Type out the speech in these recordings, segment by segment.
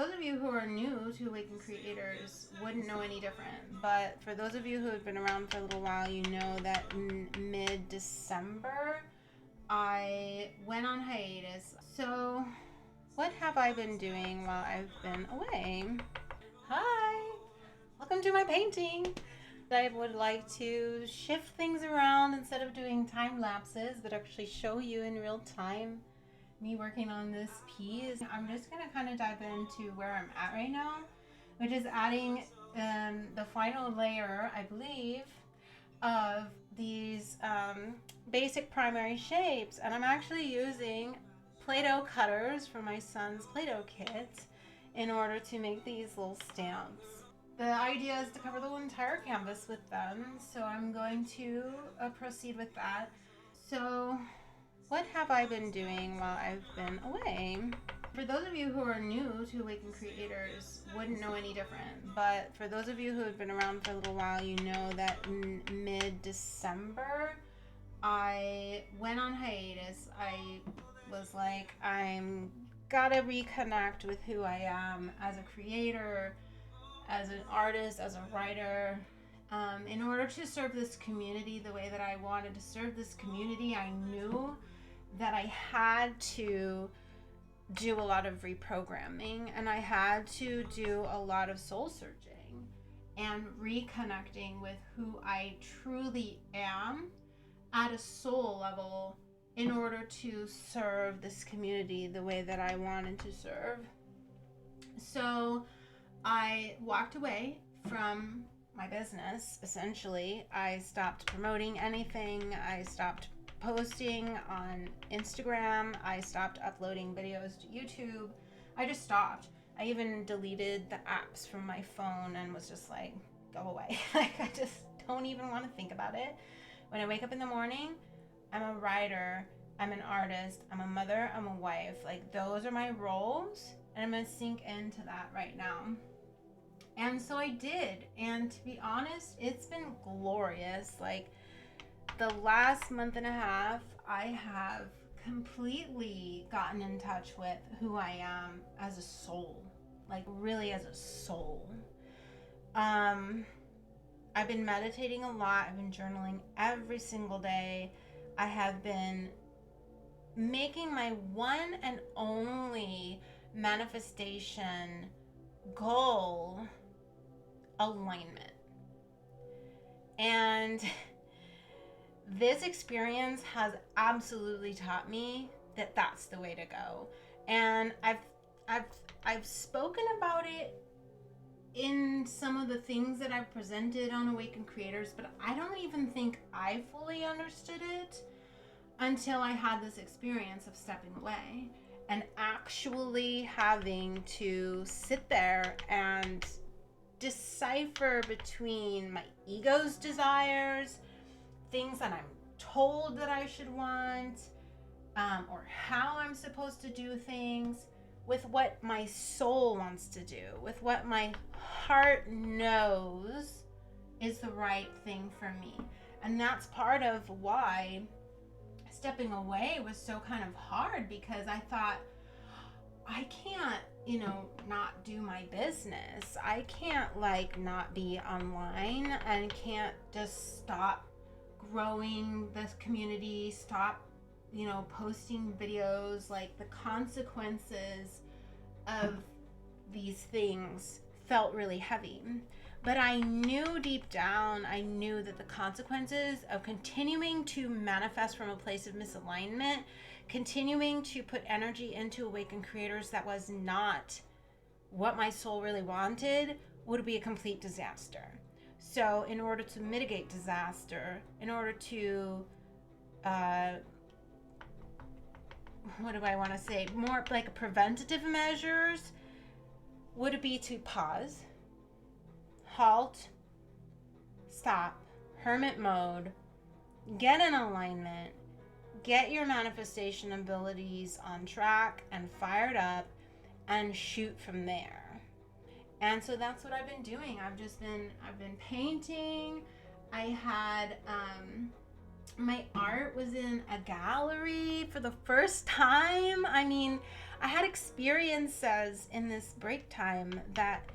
those of you who are new to Awakened Creators wouldn't know any different. But for those of you who have been around for a little while, you know that in mid-December, I went on hiatus. So what have I been doing while I've been away? Hi! Welcome to my painting. I would like to shift things around instead of doing time lapses, but actually show you in real time me working on this piece. I'm just going to kind of dive into where I'm at right now, which is adding the final layer, I believe, of these basic primary shapes. And I'm actually using Play-Doh cutters from my son's Play-Doh kit in order to make these little stamps. The idea is to cover the entire canvas with them, so I'm going to proceed with that. So what have I been doing while I've been away? For those of you who are new to Awakened Creators wouldn't know any different, but for those of you who have been around for a little while, you know that in mid-December, I went on hiatus. I was like, I'm gotta reconnect with who I am as a creator, as an artist, as a writer. In order to serve this community the way that I wanted to serve this community, I knew that I had to do a lot of reprogramming, and I had to do a lot of soul searching and reconnecting with who I truly am at a soul level in order to serve this community the way that I wanted to serve. So I walked away from my business, essentially. I stopped promoting anything. I stopped posting on Instagram. I stopped uploading videos to YouTube. I just stopped. I even deleted the apps from my phone and was just like, go away. Like, I just don't even want to think about it. When I wake up in the morning, I'm a writer, I'm an artist, I'm a mother, I'm a wife. Like, those are my roles, and I'm going to sink into that right now. And so I did. And to be honest, it's been glorious. Like, the last month and a half, I have completely gotten in touch with who I am as a soul. Like, really as a soul. I've been meditating a lot. I've been journaling every single day. I have been making my one and only manifestation goal alignment. And this experience has absolutely taught me that that's the way to go. And I've spoken about it in some of the things that I've presented on Awakened Creators, but I don't even think I fully understood it until I had this experience of stepping away and actually having to sit there and decipher between my ego's desires, things that I'm told that I should want, or how I'm supposed to do things, with what my soul wants to do, with what my heart knows is the right thing for me. And that's part of why stepping away was so kind of hard, because I thought, I can't, not do my business. I can't not be online, and can't just stop growing this community, stop posting videos. Like, the consequences of these things felt really heavy. But I knew deep down, I knew that the consequences of continuing to manifest from a place of misalignment, continuing to put energy into Awakened Creators that was not what my soul really wanted, would be a complete disaster. So in order to mitigate disaster, in order to what do I want to say? More like preventative measures would be to pause, halt, stop, hermit mode, get in alignment, get your manifestation abilities on track and fired up, and shoot from there. And so that's what I've been doing. I've been painting. I had my art was in a gallery for the first time. I mean, I had experiences in this break time that,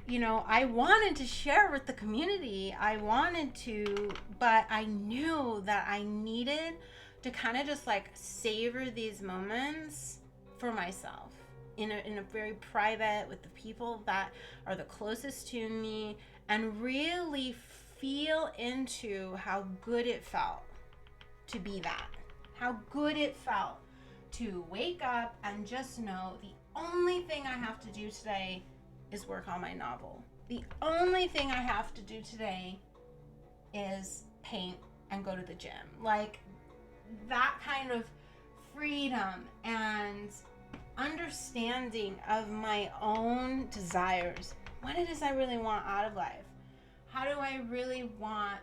I wanted to share with the community. I wanted to, but I knew that I needed to kind of just like savor these moments for myself in a very private, with the people that are the closest to me, and really feel into how good it felt to be that. How good it felt to wake up and just know the only thing I have to do today is work on my novel. The only thing I have to do today is paint and go to the gym. Like that kind of freedom and understanding of my own desires. What it is I really want out of life. How do I really want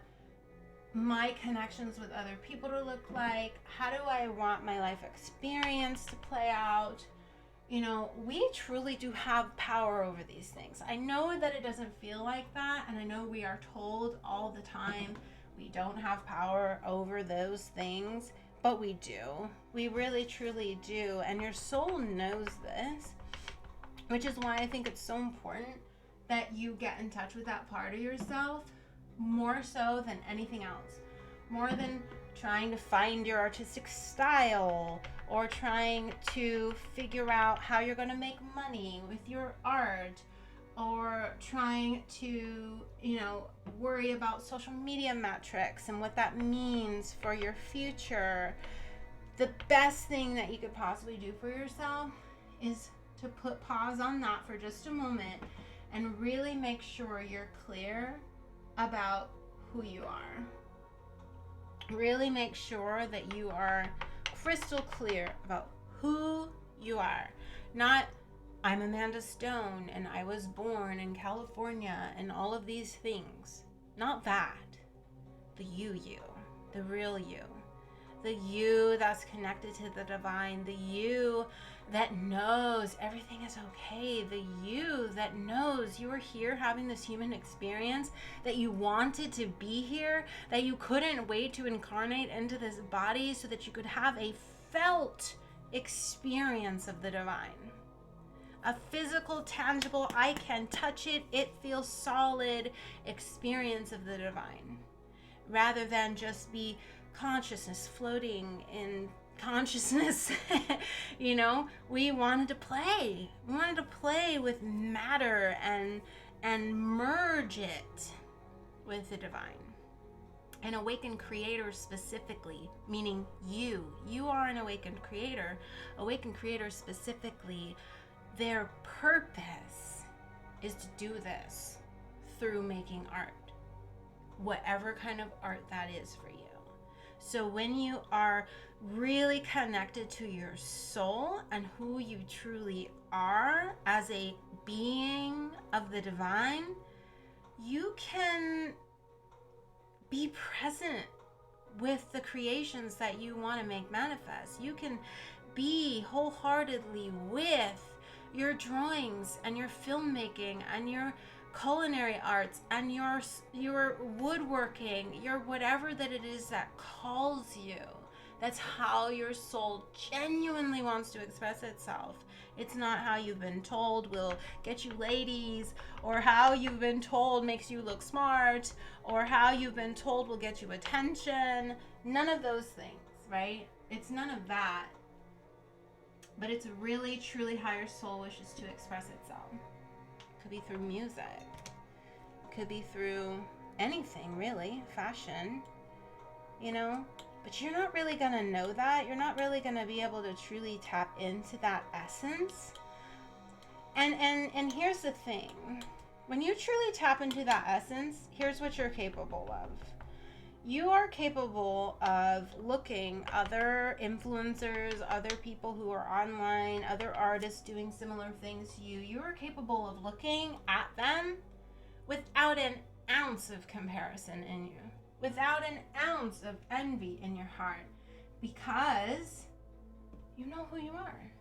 my connections with other people to look like? How do I want my life experience to play out? We truly do have power over these things. I know that it doesn't feel like that, and I know we are told all the time we don't have power over those things, but we do. We really truly do, and your soul knows this, which is why I think it's so important that you get in touch with that part of yourself more so than anything else. More than trying to find your artistic style or trying to figure out how you're going to make money with your art, or trying to, worry about social media metrics and what that means for your future. The best thing that you could possibly do for yourself is to put pause on that for just a moment and really make sure you're clear about who you are. Really make sure that you are crystal clear about who you are. Not, I'm Amanda Stone and I was born in California and all of these things. Not that. The you, the real you. The you that's connected to the divine. The you that knows everything is okay. The you that knows you are here having this human experience, that you wanted to be here, that you couldn't wait to incarnate into this body so that you could have a felt experience of the divine. A physical, tangible, I can touch it, it feels solid experience of the divine. Rather than just be consciousness floating in consciousness. We wanted to play. We wanted to play with matter and merge it with the divine. An awakened creator specifically, meaning you are an awakened creator. Awakened creators specifically, their purpose is to do this through making art, whatever kind of art that is for you. So when you are really connected to your soul and who you truly are as a being of the divine, you can be present with the creations that you want to make manifest. You can be wholeheartedly with your drawings and your filmmaking and your culinary arts and your woodworking, your whatever that it is that calls you. That's how your soul genuinely wants to express itself. It's not how you've been told will get you ladies, or how you've been told makes you look smart, or how you've been told will get you attention. None of those things, right? It's none of that. But it's really, truly how your soul wishes to express itself. It could be through music. It could be through anything, really. Fashion, But you're not really going to know that. You're not really going to be able to truly tap into that essence. And here's the thing. When you truly tap into that essence, here's what you're capable of. You are capable of looking other influencers, other people who are online, other artists doing similar things to you. You are capable of looking at them without an ounce of comparison in you, without an ounce of envy in your heart, because you know who you are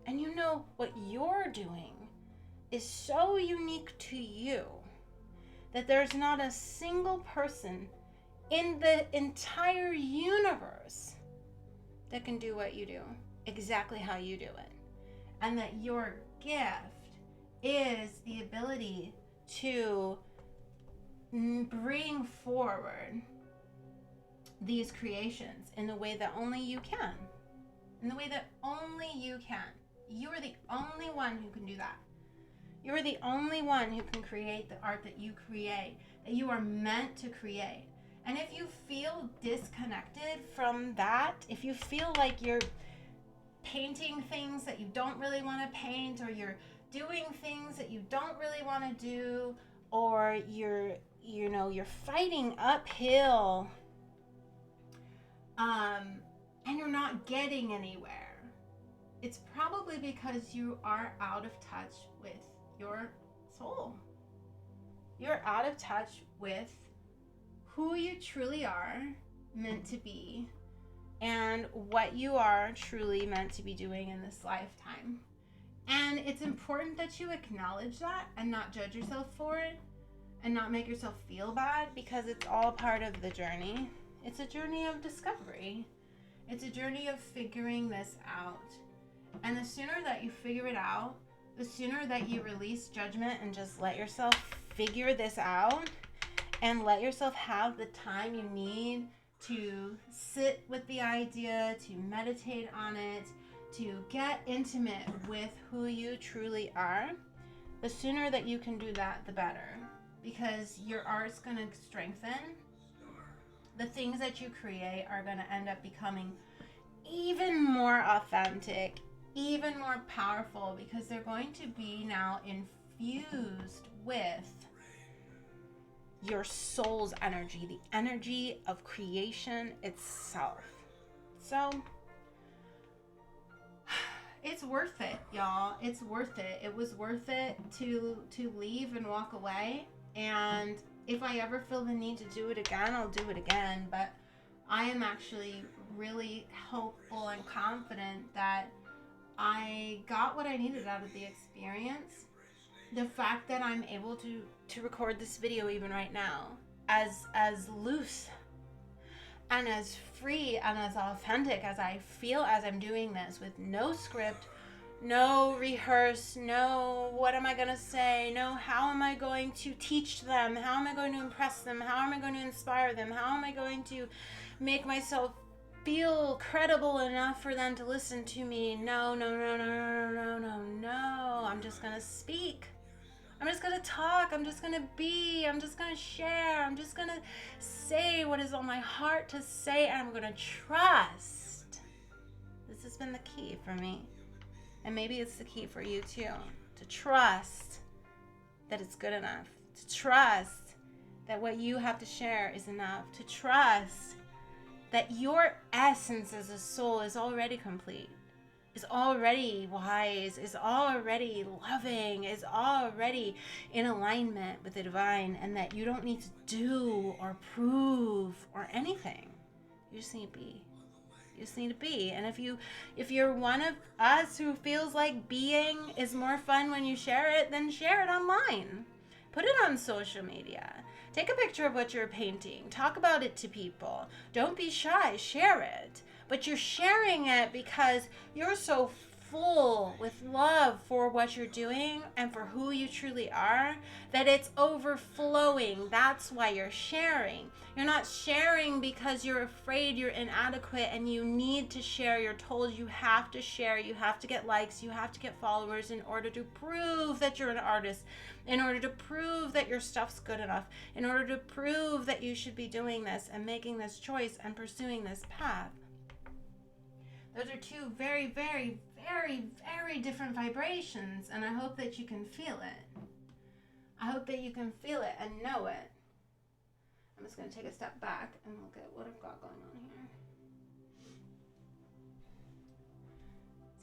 and you know what you're doing is so unique to you that there's not a single person in the entire universe that can do what you do, exactly how you do it. and that your gift is the ability to bring forward these creations in the way that only you can. In the way that only you can. You are the only one who can do that. You are the only one who can create the art that you create, that you are meant to create. And if you feel disconnected from that, if you feel like you're painting things that you don't really want to paint, or you're doing things that you don't really want to do, or you're fighting uphill, and you're not getting anywhere, it's probably because you are out of touch with your soul. You're out of touch with who you truly are meant to be and what you are truly meant to be doing in this lifetime. And it's important that you acknowledge that and not judge yourself for it and not make yourself feel bad, because it's all part of the journey. It's a journey of discovery. It's a journey of figuring this out. And the sooner that you figure it out, the sooner that you release judgment and just let yourself figure this out and let yourself have the time you need to sit with the idea, to meditate on it, to get intimate with who you truly are, the sooner that you can do that, the better. Because your art's going to strengthen. The things that you create are going to end up becoming even more authentic, even more powerful, because they're going to be now infused with your soul's energy, the energy of creation itself. So it's worth it, y'all. It's worth it. It was worth it to leave and walk away. And if I ever feel the need to do it again, I'll do it again. But I am actually really hopeful and confident that I got what I needed out of the experience. The fact that I'm able to record this video even right now, as loose and as free and as authentic as I feel as I'm doing this, with no script, no rehearse, no what am I going to say, no how am I going to teach them, how am I going to impress them, how am I going to inspire them, how am I going to make myself feel credible enough for them to listen to me. No. I'm just going to speak. I'm just going to talk. I'm just going to be. I'm just going to share. I'm just going to say what is on my heart to say, and I'm going to trust. This has been the key for me. And maybe it's the key for you too. To trust that it's good enough. To trust that what you have to share is enough. To trust that your essence as a soul is already complete, is already wise, is already loving, is already in alignment with the divine, and that you don't need to do or prove or anything. You just need to be. You just need to be. And if you're one of us who feels like being is more fun when you share it, then share it online. Put it on social media. Take a picture of what you're painting. Talk about it to people. Don't be shy. Share it. But you're sharing it because you're so full with love for what you're doing and for who you truly are that it's overflowing. That's why you're sharing. You're not sharing because you're afraid you're inadequate and you need to share. You're told you have to share. You have to get likes. You have to get followers in order to prove that you're an artist, in order to prove that your stuff's good enough, in order to prove that you should be doing this and making this choice and pursuing this path. Those are two very, very, very, very different vibrations, and I hope that you can feel it. I hope that you can feel it and know it. I'm just going to take a step back and look at what I've got going on here.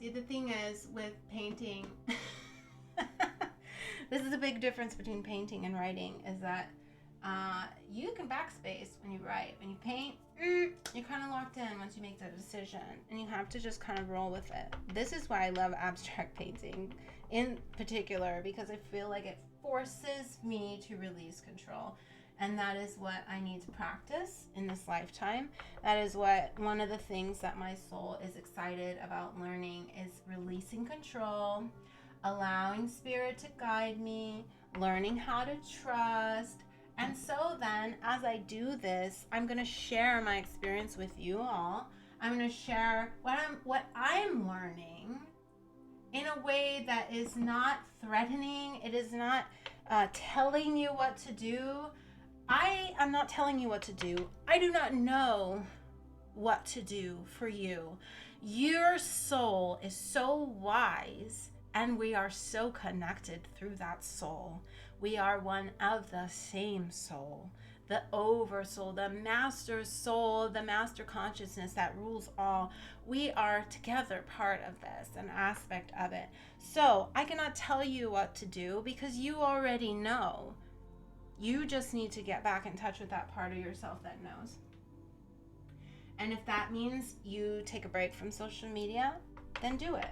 See, the thing is with painting, this is a big difference between painting and writing, is that you can backspace when you write. When you paint, you're kind of locked in once you make that decision, and you have to just kind of roll with it. This is why I love abstract painting in particular, because I feel like it forces me to release control. And that is what I need to practice in this lifetime. That is what one of the things that my soul is excited about learning is releasing control, allowing spirit to guide me, learning how to trust. And so then, as I do this, I'm going to share my experience with you all. I'm going to share what I'm learning in a way that is not threatening. It is not telling you what to do. I am not telling you what to do. I do not know what to do for you. Your soul is so wise, and we are so connected through that soul. We are one of the same soul, the oversoul, the master soul, the master consciousness that rules all. We are together part of this, an aspect of it. So I cannot tell you what to do because you already know. You just need to get back in touch with that part of yourself that knows. And if that means you take a break from social media, then do it.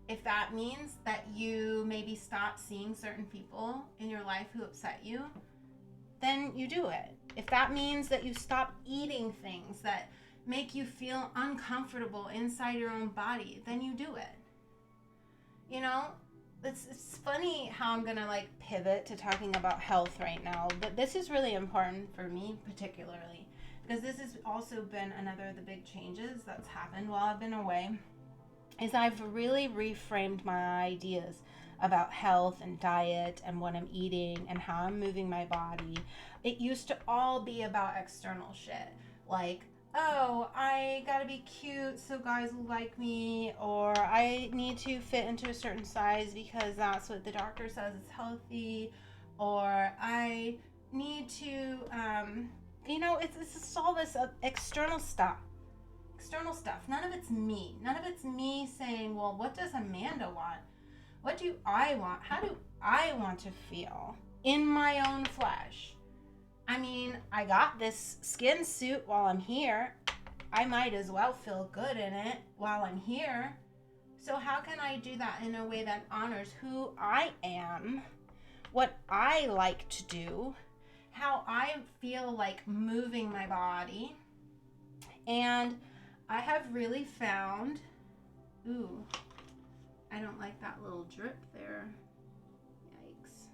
If that means that you maybe stop seeing certain people in your life who upset you, then you do it. If that means that you stop eating things that make you feel uncomfortable inside your own body, then you do it. You know, it's funny how I'm gonna pivot to talking about health right now, but this is really important for me particularly because this has also been another of the big changes that's happened while I've been away. Is I've really reframed my ideas about health and diet and what I'm eating and how I'm moving my body. It used to all be about external shit, like, oh, I gotta be cute so guys will like me, or I need to fit into a certain size because that's what the doctor says is healthy, or I need to, it's just all this external stuff. None of it's me. None of it's me saying, well, what does Amanda want? What do I want? How do I want to feel in my own flesh? I mean, I got this skin suit while I'm here. I might as well feel good in it while I'm here. So how can I do that in a way that honors who I am, what I like to do, how I feel like moving my body? And I have really found, I don't like that little drip there. Yikes.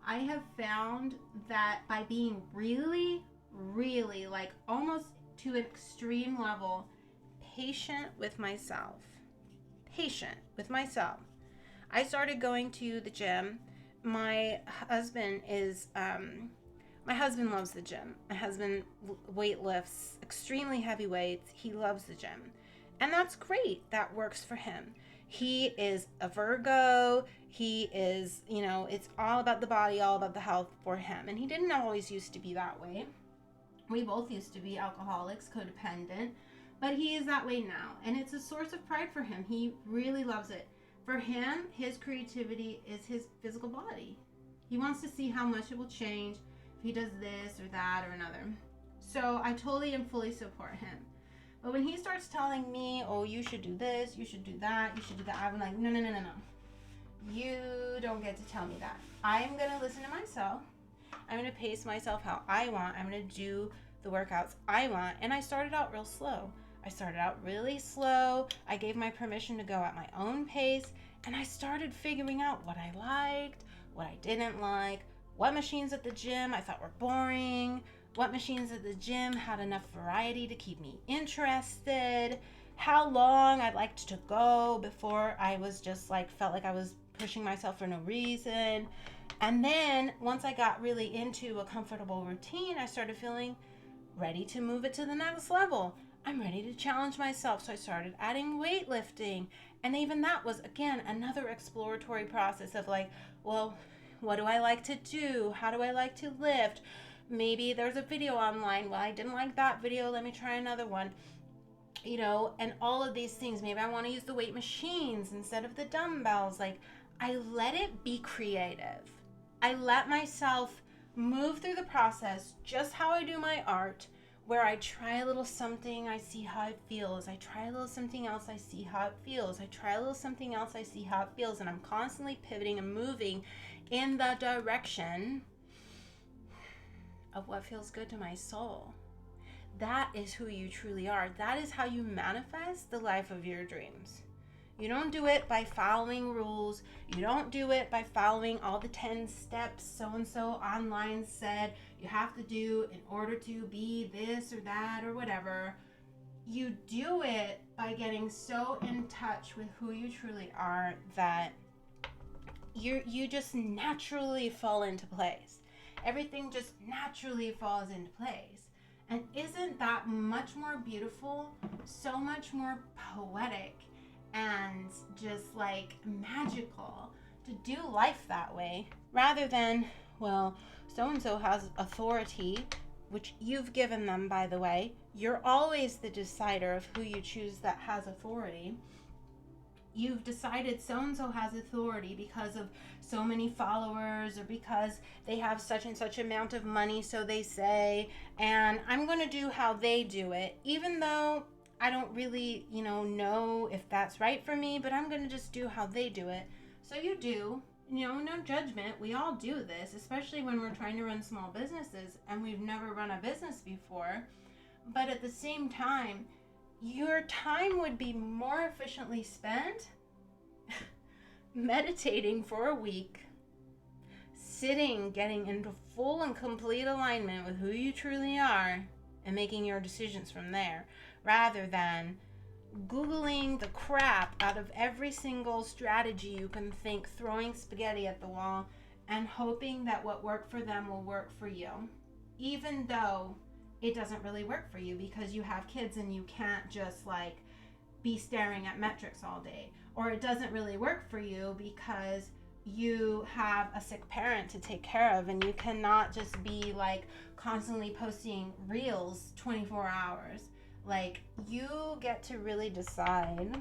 I have found that by being really, really, almost to an extreme level, patient with myself. I started going to the gym. My husband loves the gym. My husband weightlifts extremely heavy weights. He loves the gym. And that's great. That works for him. He is a Virgo. He is, it's all about the body, all about the health for him. And he didn't always used to be that way. We both used to be alcoholics, codependent. But he is that way now. And it's a source of pride for him. He really loves it. For him, his creativity is his physical body. He wants to see how much it will change if he does this or that or another. So I totally and fully support him. But when he starts telling me, oh, you should do this, you should do that, you should do that, I'm like, no. You don't get to tell me that. I'm going to listen to myself. I'm going to pace myself how I want. I'm going to do the workouts I want. And I started out real slow. I started out really slow. I gave my permission to go at my own pace. And I started figuring out what I liked, what I didn't like, what machines at the gym I thought were boring, what machines at the gym had enough variety to keep me interested, how long I liked to go before I was just felt like I was pushing myself for no reason. And then once I got really into a comfortable routine, I started feeling ready to move it to the next level. I'm ready to challenge myself. So I started adding weightlifting. And even that was, again, another exploratory process of well, what do I like to do? How do I like to lift? Maybe there's a video online. Well, I didn't like that video. Let me try another one. And all of these things. Maybe I want to use the weight machines instead of the dumbbells. I let it be creative. I let myself move through the process just how I do my art, where I try a little something, I see how it feels. I try a little something else, I see how it feels. I try a little something else, I see how it feels. And I'm constantly pivoting and moving in the direction of what feels good to my soul. That is who you truly are. That is how you manifest the life of your dreams. You don't do it by following rules. You don't do it by following all the 10 steps so-and-so online said you have to do in order to be this or that or whatever. You do it by getting so in touch with who you truly are that you just naturally fall into place. Everything just naturally falls into place. And isn't that much more beautiful, so much more poetic, and just like magical to do life that way, rather than, well, so-and-so has authority, which you've given them, by the way. You're always the decider of who you choose that has authority. You've decided so-and-so has authority because of so many followers, or because they have such and such amount of money, so they say, and I'm going to do how they do it, even though I don't really, know if that's right for me, but I'm going to just do how they do it. So you do, no judgment. We all do this, especially when we're trying to run small businesses and we've never run a business before. But at the same time, your time would be more efficiently spent meditating for a week, sitting, getting into full and complete alignment with who you truly are, and making your decisions from there, rather than Googling the crap out of every single strategy you can think, throwing spaghetti at the wall, and hoping that what worked for them will work for you, even though it doesn't really work for you because you have kids and you can't just be staring at metrics all day. Or it doesn't really work for you because you have a sick parent to take care of and you cannot just be constantly posting reels 24 hours. You get to really decide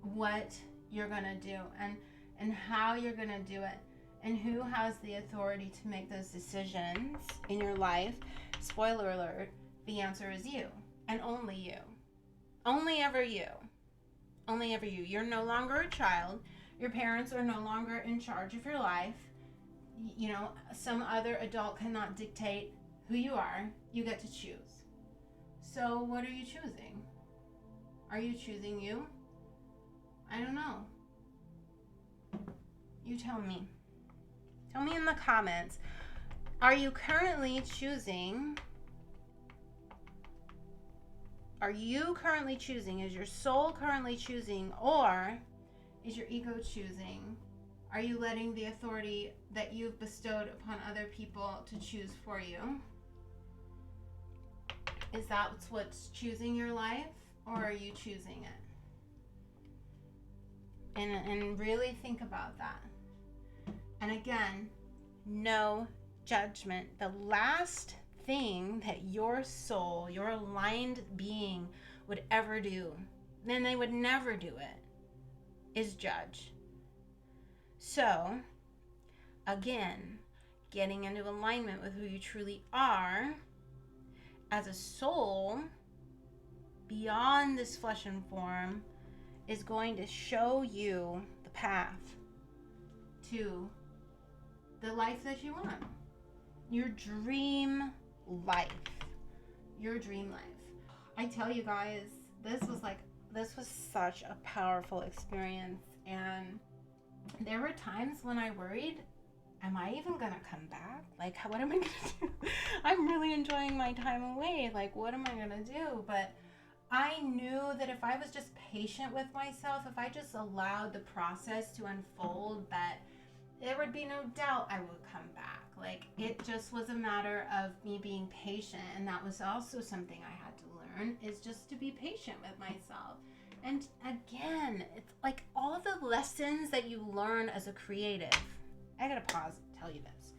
what you're gonna do and how you're gonna do it, and who has the authority to make those decisions in your life. Spoiler alert, the answer is you, and only you. Only ever you. Only ever you. You're no longer a child. Your parents are no longer in charge of your life. Some other adult cannot dictate who you are. You get to choose. So what are you choosing? Are you choosing you? I don't know. You tell me. Tell me in the comments. Are you currently choosing? Is your soul currently choosing, or is your ego choosing? Are you letting the authority that you've bestowed upon other people to choose for you? Is that what's choosing your life, or are you choosing it? And really think about that. And again, no judgment. The last thing that your soul, your aligned being would ever do, then they would never do it, is judge. So, again, getting into alignment with who you truly are as a soul beyond this flesh and form is going to show you the path to the life that you want. Your dream life. Your dream life. I tell you guys, this was such a powerful experience, and there were times when I worried, am I even gonna come back? What am I gonna do? I'm really enjoying my time away. What am I gonna do? But I knew that if I was just patient with myself, if I just allowed the process to unfold, that there would be no doubt I would come back. It just was a matter of me being patient, and that was also something I had to learn, is just to be patient with myself. And again, it's all the lessons that you learn as a creative. I gotta pause and tell you this.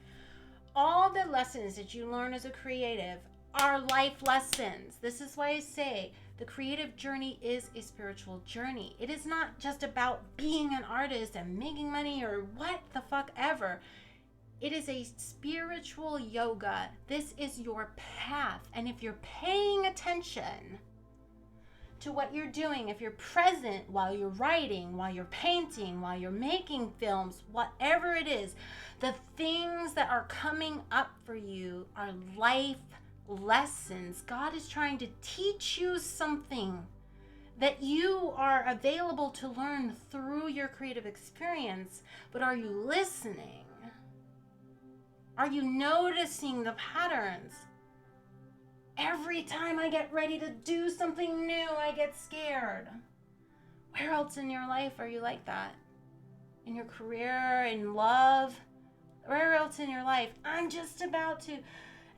All the lessons that you learn as a creative are life lessons. This is why I say the creative journey is a spiritual journey. It is not just about being an artist and making money or what the fuck ever. It is a spiritual yoga. This is your path. And if you're paying attention to what you're doing, if you're present while you're writing, while you're painting, while you're making films, whatever it is, the things that are coming up for you are life lessons. God is trying to teach you something that you are available to learn through your creative experience. But are you listening? Are you noticing the patterns? Every time I get ready to do something new, I get scared. Where else in your life are you like that? In your career, in love? Where else in your life? I'm just about to,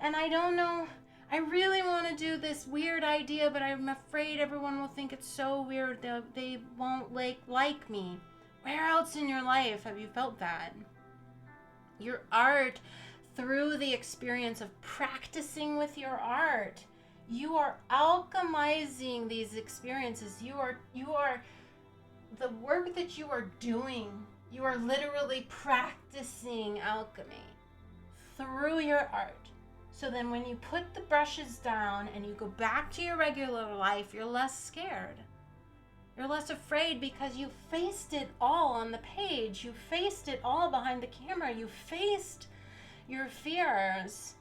and I don't know. I really want to do this weird idea, but I'm afraid everyone will think it's so weird that they won't like me. Where else in your life have you felt that? Your art, through the experience of practicing with your art, you are alchemizing these experiences. You are the work that you are doing. You are literally practicing alchemy through your art. So then when you put the brushes down and you go back to your regular life, you're less scared. You're less afraid because you faced it all on the page. You faced it all behind the camera. You faced your fears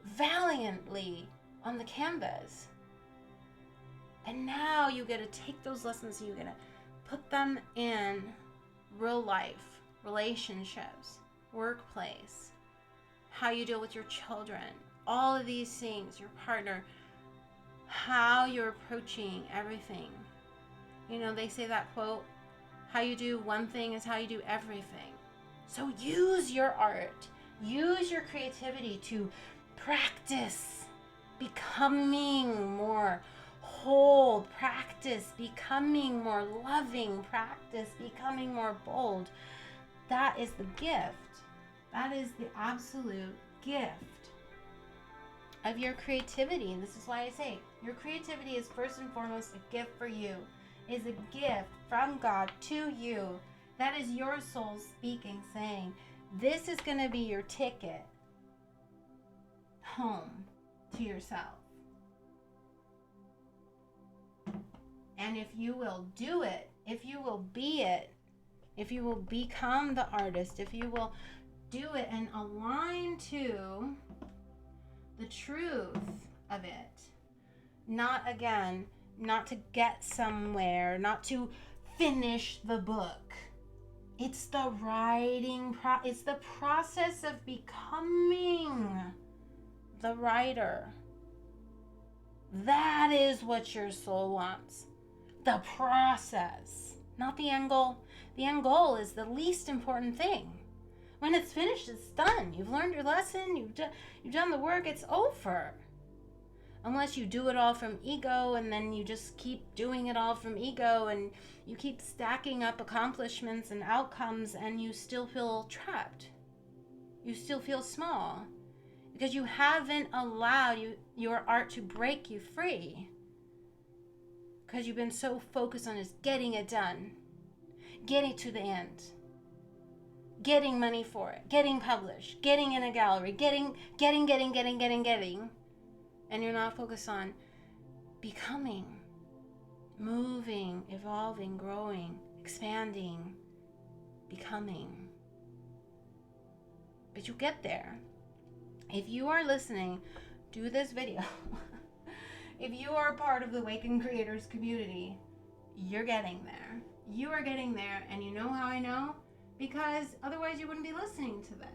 valiantly on the canvas. And now you get to take those lessons and you get to put them in real life, relationships, workplace, how you deal with your children, all of these things, your partner, how you're approaching everything. You know, they say that quote, how you do one thing is how you do everything. So use your art, use your creativity to practice becoming more whole, practice becoming more loving, practice becoming more bold. That is the gift. That is the absolute gift of your creativity. And this is why I say your creativity is first and foremost a gift for you. It is a gift from God to you. That is your soul speaking, saying, this is going to be your ticket home to yourself. And if you will do it, if you will be it, if you will become the artist, if you will do it and align to the truth of it, not to get somewhere, not to finish the book. It's the writing, it's the process of becoming the writer. That is what your soul wants. The process, not the end goal. The end goal is the least important thing. When it's finished, it's done. You've learned your lesson. You've done the work. It's over. Unless you do it all from ego and then you just keep doing it all from ego and you keep stacking up accomplishments and outcomes and you still feel trapped. You still feel small because you haven't allowed your art to break you free because you've been so focused on just getting it done, getting to the end, getting money for it, getting published, getting in a gallery, getting. And you're not focused on becoming, moving, evolving, growing, expanding, becoming. But you get there. If you are listening, do this video. If you are part of the Awakened Creators community, you're getting there. You are getting there, and you know how I know? Because otherwise you wouldn't be listening to this.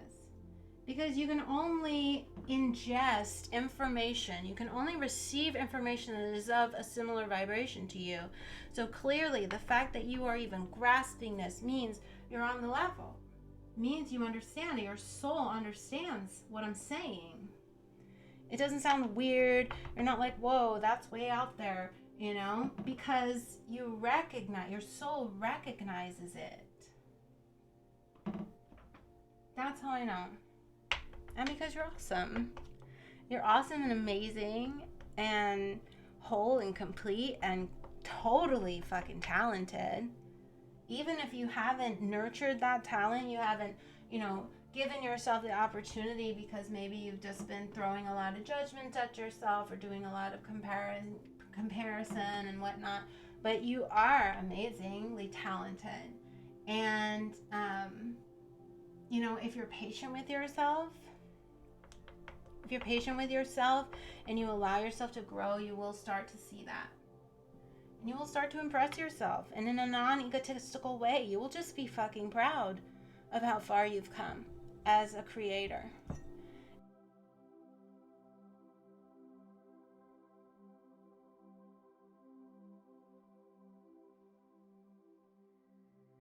Because you can only ingest information. You can only receive information that is of a similar vibration to you. So clearly, the fact that you are even grasping this means you're on the level. Means you understand it. Your soul understands what I'm saying. It doesn't sound weird. You're not like, whoa, that's way out there, you know? Because you recognize, your soul recognizes it. That's how I know. And because you're awesome. You're awesome and amazing and whole and complete and totally fucking talented. Even if you haven't nurtured that talent, you haven't, given yourself the opportunity because maybe you've just been throwing a lot of judgment at yourself or doing a lot of comparison and whatnot, but you are amazingly talented. And, you know, if you're patient with yourself, and you allow yourself to grow, you will start to see that. And you will start to impress yourself. And in a non-egotistical way, you will just be fucking proud of how far you've come as a creator.